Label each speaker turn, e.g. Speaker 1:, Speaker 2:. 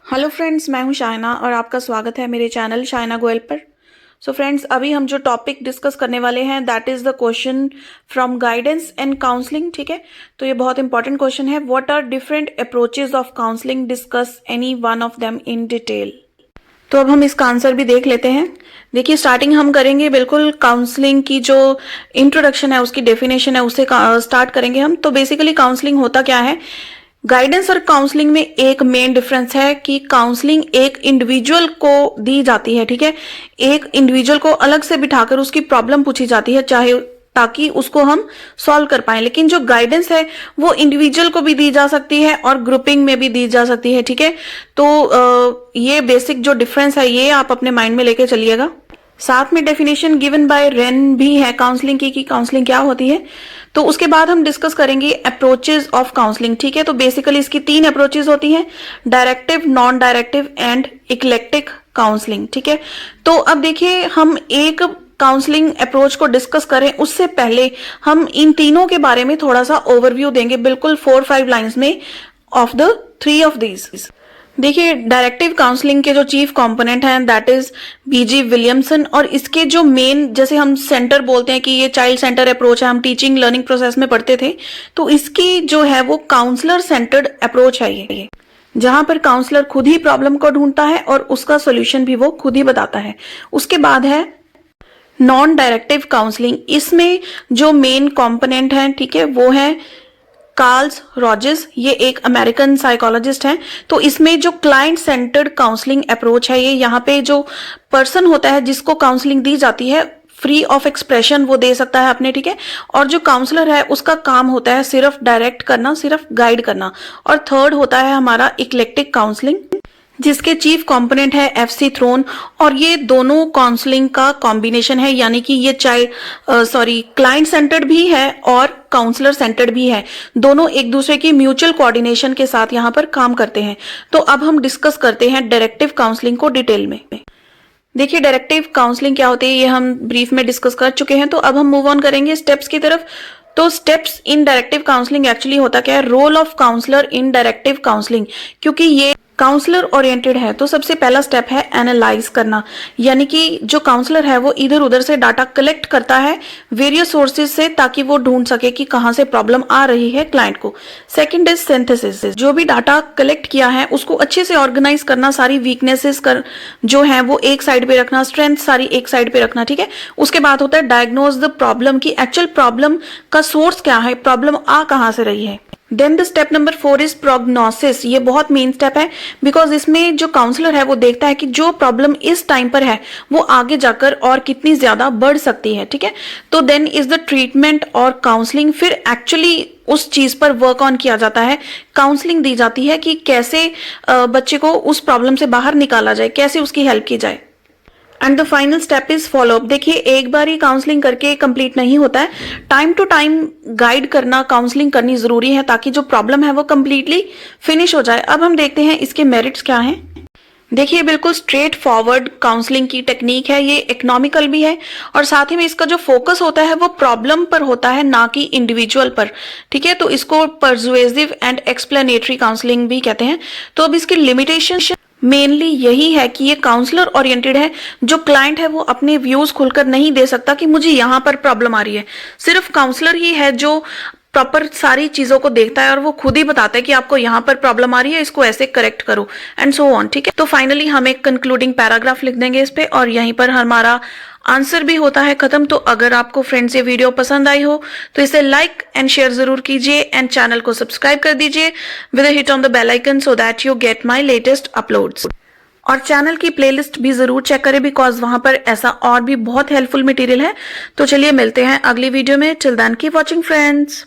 Speaker 1: Hello friends, मैं हूं शायना और आपका स्वागत है मेरे चैनल शायना गोयल पर। सो फ्रेंड्स, अभी हम जो टॉपिक डिस्कस करने वाले हैं that is the question from guidance and counselling. ठीक है, तो ये बहुत इंपॉर्टेंट क्वेश्चन है। What are different approaches of counselling, discuss any one of them in detail. तो अब हम इसका आंसर भी देख लेते हैं। देखिए, स्टार्टिंग हम करेंगे बिल्कुल काउंसलिंग की जो इंट्रोडक्शन है, उसकी डेफिनेशन है, उससे स्टार्ट करेंगे हम। तो बेसिकली काउंसलिंग होता क्या है? गाइडेंस और काउंसलिंग में एक मेन डिफरेंस है कि काउंसलिंग एक इंडिविजुअल को दी जाती है। ठीक है, एक इंडिविजुअल को अलग से बिठाकर उसकी प्रॉब्लम पूछी जाती है, चाहे ताकि उसको हम सॉल्व कर पाए। लेकिन जो गाइडेंस है वो इंडिविजुअल को भी दी जा सकती है और ग्रुपिंग में भी दी जा सकती है। ठीक है, तो ये बेसिक जो डिफरेंस है ये आप अपने माइंड में लेके चलिएगा। साथ में डेफिनेशन गिवन बाय रेन भी है काउंसलिंग की कि काउंसलिंग क्या होती है। तो उसके बाद हम डिस्कस करेंगे अप्रोचेज ऑफ काउंसलिंग। ठीक है, तो बेसिकली इसकी 3 अप्रोचेज होती हैं: directive, non directive and eclectic counselling. ठीक है, तो अब देखिए, हम एक काउंसलिंग अप्रोच को डिस्कस करें उससे पहले हम इन तीनों के बारे में थोड़ा सा ओवरव्यू देंगे, बिल्कुल 4-5 लाइंस में, ऑफ द 3 ऑफ दीज। देखिए, डायरेक्टिव काउंसलिंग के जो चीफ कंपोनेंट हैं दैट इज बीजी विलियमसन, और इसके जो मेन, जैसे हम सेंटर बोलते हैं कि ये चाइल्ड सेंटर अप्रोच है, हम टीचिंग लर्निंग प्रोसेस में पढ़ते थे, तो इसकी जो है वो काउंसलर सेंटर्ड अप्रोच है ये, जहां पर काउंसलर खुद ही प्रॉब्लम को ढूंढता है और उसका सोल्यूशन भी वो खुद ही बताता है। उसके बाद है नॉन डायरेक्टिव काउंसलिंग। इसमें जो मेन कंपोनेंट है, ठीक है, वो है कार्ल्स रोजेस, ये एक अमेरिकन साइकोलॉजिस्ट हैं। तो इसमें जो क्लाइंट सेंटर्ड काउंसलिंग अप्रोच है, ये यहाँ पे जो पर्सन होता है जिसको काउंसलिंग दी जाती है, फ्री ऑफ एक्सप्रेशन वो दे सकता है अपने। ठीक है, और जो काउंसलर है उसका काम होता है सिर्फ डायरेक्ट करना, सिर्फ गाइड करना। और थर्ड होता है हमारा इक्लेक्टिक काउंसलिंग, जिसके चीफ कंपोनेंट है FC थ्रोन, और ये दोनों काउंसलिंग का कॉम्बिनेशन है, यानी कि ये क्लाइंट सेंटर्ड भी है और काउंसलर सेंटर्ड भी है। दोनों एक दूसरे की म्यूचुअल कोऑर्डिनेशन के साथ यहाँ पर काम करते हैं। तो अब हम डिस्कस करते हैं डायरेक्टिव काउंसलिंग को डिटेल में। देखिए, डायरेक्टिव काउंसलिंग क्या होती है ये हम ब्रीफ में डिस्कस कर चुके हैं। तो अब हम मूव ऑन करेंगे स्टेप्स की तरफ। तो steps in directive counselling actually होता क्या है? Role of counsellor in directive counselling. क्योंकि ये काउंसलर ओरिएंटेड है, तो सबसे पहला स्टेप है एनालाइज करना, यानी कि जो काउंसलर है वो इधर उधर से डाटा कलेक्ट करता है वेरियस सोर्सेज से, ताकि वो ढूंढ सके कि कहां से प्रॉब्लम आ रही है क्लाइंट को। सेकंड इज सिंथेसिस, जो भी डाटा कलेक्ट किया है उसको अच्छे से ऑर्गेनाइज करना, सारी वीकनेसेस जो है वो एक साइड पे रखना, स्ट्रेंथ सारी एक साइड पे रखना। ठीक है, उसके बाद होता है डायग्नोज द प्रॉब्लम, की एक्चुअल प्रॉब्लम का सोर्स क्या है, प्रॉब्लम आ कहां से रही है। Then the step number 4 is prognosis. ये बहुत मेन स्टेप है, बिकॉज इसमें जो काउंसलर है वो देखता है कि जो प्रॉब्लम इस टाइम पर है वो आगे जाकर और कितनी ज्यादा बढ़ सकती है। ठीक है, तो देन इज द ट्रीटमेंट और काउंसलिंग। फिर एक्चुअली उस चीज पर वर्क ऑन किया जाता है, काउंसलिंग दी जाती है कि कैसे बच्चे को उस प्रॉब्लम से बाहर निकाला जाए, कैसे उसकी हेल्प की जाए। And the final step is follow up. देखिए, एक बार ही काउंसलिंग करके कंप्लीट नहीं होता है, टाइम टू टाइम गाइड करना, काउंसलिंग करनी जरूरी है, ताकि जो प्रॉब्लम है वो कंप्लीटली फिनिश हो जाए। अब हम देखते हैं इसके मेरिट्स क्या हैं। देखिए, बिल्कुल स्ट्रेट फॉरवर्ड काउंसलिंग की टेक्निक है, ये इकोनॉमिकल भी है, और साथ ही में इसका जो फोकस होता है वो प्रॉब्लम पर होता है, ना कि इंडिविजुअल पर। ठीक है, तो इसको परसुएसिव एंड एक्सप्लेनेटरी काउंसलिंग भी कहते हैं। तो अब इसकी लिमिटेशन मेनली यही है कि ये काउंसलर ओरिएंटेड है। जो क्लाइंट है वो अपने व्यूज खुलकर नहीं दे सकता कि मुझे यहाँ पर प्रॉब्लम आ रही है, सिर्फ काउंसलर ही है जो प्रॉपर सारी चीजों को देखता है और वो खुद ही बताता है कि आपको यहाँ पर प्रॉब्लम आ रही है, इसको ऐसे करेक्ट करो, एंड सो ऑन। ठीक है, तो फाइनली हम एक कंक्लूडिंग पैराग्राफ लिख देंगे इस पे, और यहीं पर हमारा आंसर भी होता है खत्म। तो अगर आपको फ्रेंड्स ये वीडियो पसंद आई हो तो इसे लाइक एंड शेयर जरूर कीजिए, एंड चैनल को सब्सक्राइब कर दीजिए with a hit on the bell icon, so that you get my latest uploads. और चैनल की प्लेलिस्ट भी जरूर चेक करें, बिकॉज वहां पर ऐसा और भी बहुत हेल्पफुल मटेरियल है। तो चलिए मिलते हैं अगली वीडियो में। Till then keep watching friends.